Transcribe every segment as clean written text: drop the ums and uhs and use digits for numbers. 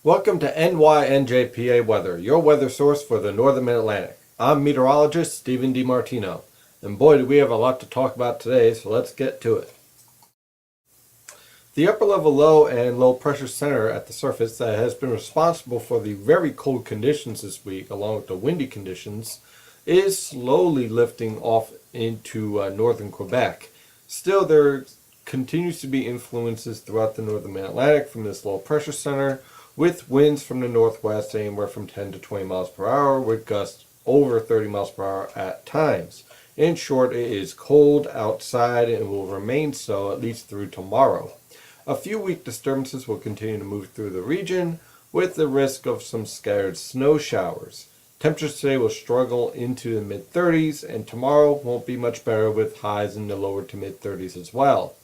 Welcome to NYNJPA Weather, your weather source for the Northern Mid-Atlantic. I'm meteorologist Stephen DiMartino, and boy do we have a lot to talk about today, so let's get to it. The upper level low and low pressure center at the surface that has been responsible for the very cold conditions this week, along with the windy conditions, is slowly lifting off into northern Quebec. Still, there continues to be influences throughout the northern Mid-Atlantic from this low pressure center, with winds from the northwest anywhere from 10 to 20 miles per hour, with gusts over 30 miles per hour at times. In short, it is cold outside and will remain so at least through tomorrow. A few weak disturbances will continue to move through the region, with the risk of some scattered snow showers. Temperatures today will struggle into the mid-30s, and tomorrow won't be much better with highs in the lower to mid-30s as well.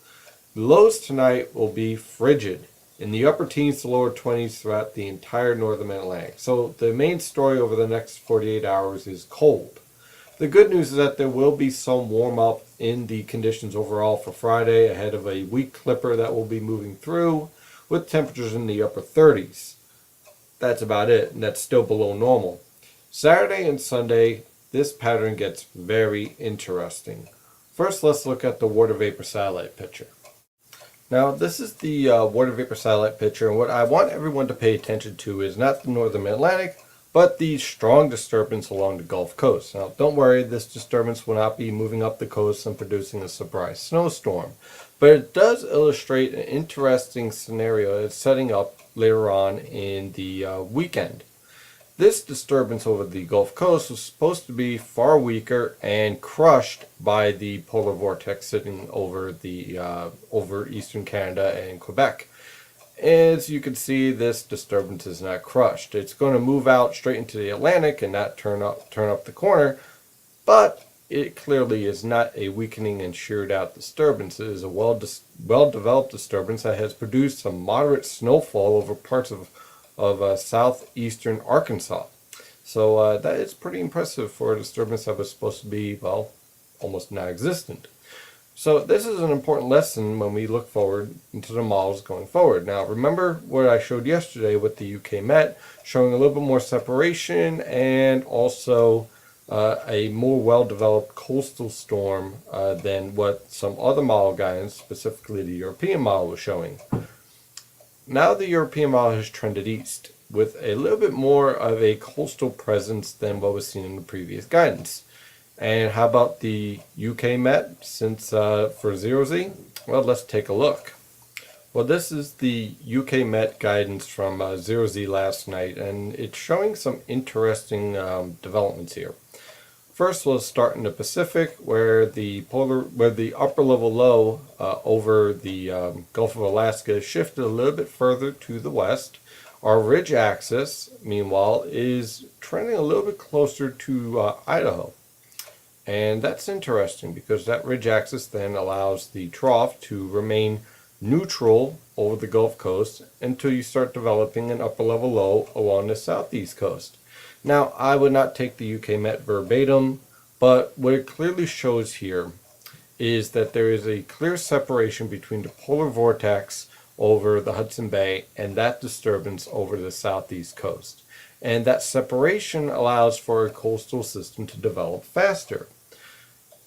The lows tonight will be frigid, in the upper teens to lower 20s throughout the entire northern Atlantic. So the main story over the next 48 hours is cold. The good news is that there will be some warm up in the conditions overall for Friday ahead of a weak clipper that will be moving through with temperatures in the upper 30s. That's about it, and that's still below normal. Saturday and Sunday, this pattern gets very interesting. First, let's look at the water vapor satellite picture. Now, this is the water vapor satellite picture, and what I want everyone to pay attention to is not the northern Atlantic, but the strong disturbance along the Gulf Coast. Now, don't worry, this disturbance will not be moving up the coast and producing a surprise snowstorm, but it does illustrate an interesting scenario that's setting up later on in the weekend. This disturbance over the Gulf Coast was supposed to be far weaker and crushed by the polar vortex sitting over over eastern Canada and Quebec. As you can see, this disturbance is not crushed. It's going to move out straight into the Atlantic and not turn up the corner, but it clearly is not a weakening and sheared out disturbance. It is a well-developed disturbance that has produced some moderate snowfall over parts of southeastern Arkansas. So that is pretty impressive for a disturbance that was supposed to be, well, almost non-existent. So this is an important lesson when we look forward into the models going forward. Now remember what I showed yesterday with the UK Met, showing a little bit more separation and also a more well-developed coastal storm than what some other model guidance, specifically the European model, was showing. Now the European model has trended east with a little bit more of a coastal presence than what was seen in the previous guidance. And how about the UK Met since for 0Z? Well, let's take a look. Well, this is the UK Met guidance from 0Z last night, and it's showing some interesting developments here. First, we'll start in the Pacific, where the upper level low over the Gulf of Alaska shifted a little bit further to the west. Our ridge axis, meanwhile, is trending a little bit closer to Idaho. And that's interesting because that ridge axis then allows the trough to remain neutral over the Gulf Coast until you start developing an upper level low along the southeast coast. Now, I would not take the UK Met verbatim, but what it clearly shows here is that there is a clear separation between the polar vortex over the Hudson Bay and that disturbance over the southeast coast. And that separation allows for a coastal system to develop faster.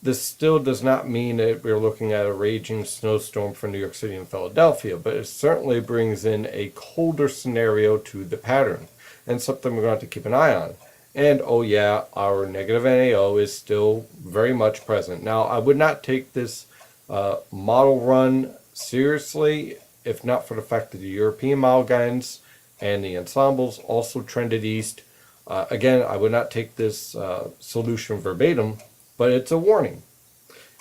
This still does not mean that we're looking at a raging snowstorm for New York City and Philadelphia, but it certainly brings in a colder scenario to the pattern, and something we're going to have to keep an eye on. And oh yeah, our negative NAO is still very much present. Now, I would not take this model run seriously if not for the fact that the European model guidance and the ensembles also trended east. Again, I would not take this solution verbatim, but it's a warning.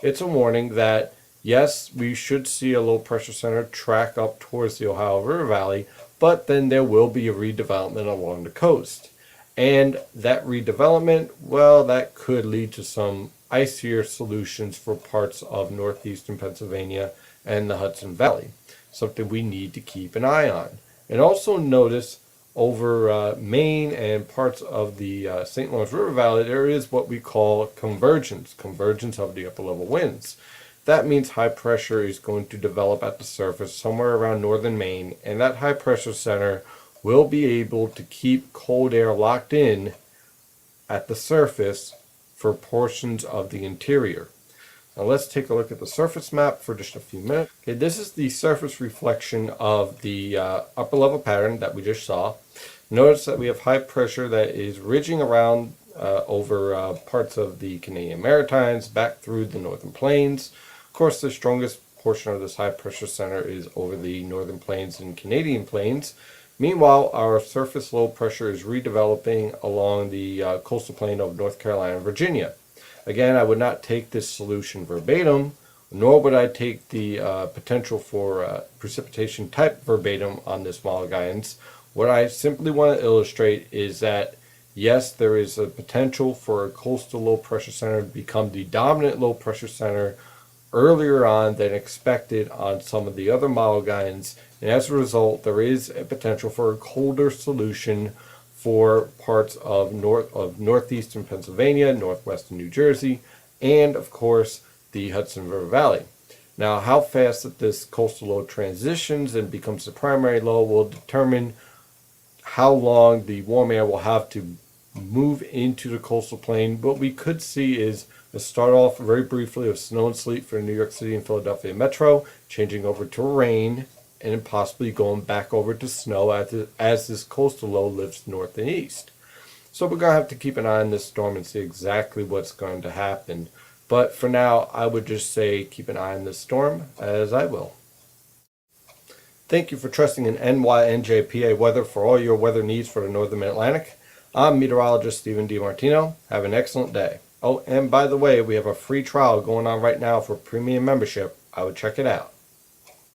It's a warning that, yes, we should see a low pressure center track up towards the Ohio River Valley, but then there will be a redevelopment along the coast. And that redevelopment, well, that could lead to some icier solutions for parts of northeastern Pennsylvania and the Hudson Valley, something we need to keep an eye on. And also notice over Maine and parts of the St. Lawrence River Valley, there is what we call convergence of the upper level winds. That means high pressure is going to develop at the surface somewhere around northern Maine, and that high pressure center will be able to keep cold air locked in at the surface for portions of the interior. Now let's take a look at the surface map for just a few minutes. Okay, this is the surface reflection of the upper level pattern that we just saw. Notice that we have high pressure that is ridging around over parts of the Canadian Maritimes, back through the northern plains. Of course, the strongest portion of this high pressure center is over the northern plains and Canadian plains. Meanwhile, our surface low pressure is redeveloping along the coastal plain of North Carolina and Virginia. Again, I would not take this solution verbatim, nor would I take the potential for precipitation type verbatim on this model guidance. What I simply want to illustrate is that yes, there is a potential for a coastal low pressure center to become the dominant low pressure center earlier on than expected on some of the other model guidance, and as a result there is a potential for a colder solution for parts of northeastern Pennsylvania, northwestern New Jersey, and of course the Hudson River Valley. Now, how fast that this coastal low transitions and becomes the primary low will determine how long the warm air will have to move into the coastal plain. What we could see is a start off very briefly of snow and sleet for New York City and Philadelphia metro, changing over to rain, and possibly going back over to snow as this coastal low lifts north and east. So we're going to have to keep an eye on this storm and see exactly what's going to happen. But for now, I would just say keep an eye on this storm, as I will. Thank you for trusting in NYNJPA weather for all your weather needs for the Northern Mid-Atlantic. I'm meteorologist Stephen DiMartino. Have an excellent day. Oh, and by the way, we have a free trial going on right now for premium membership. I would check it out.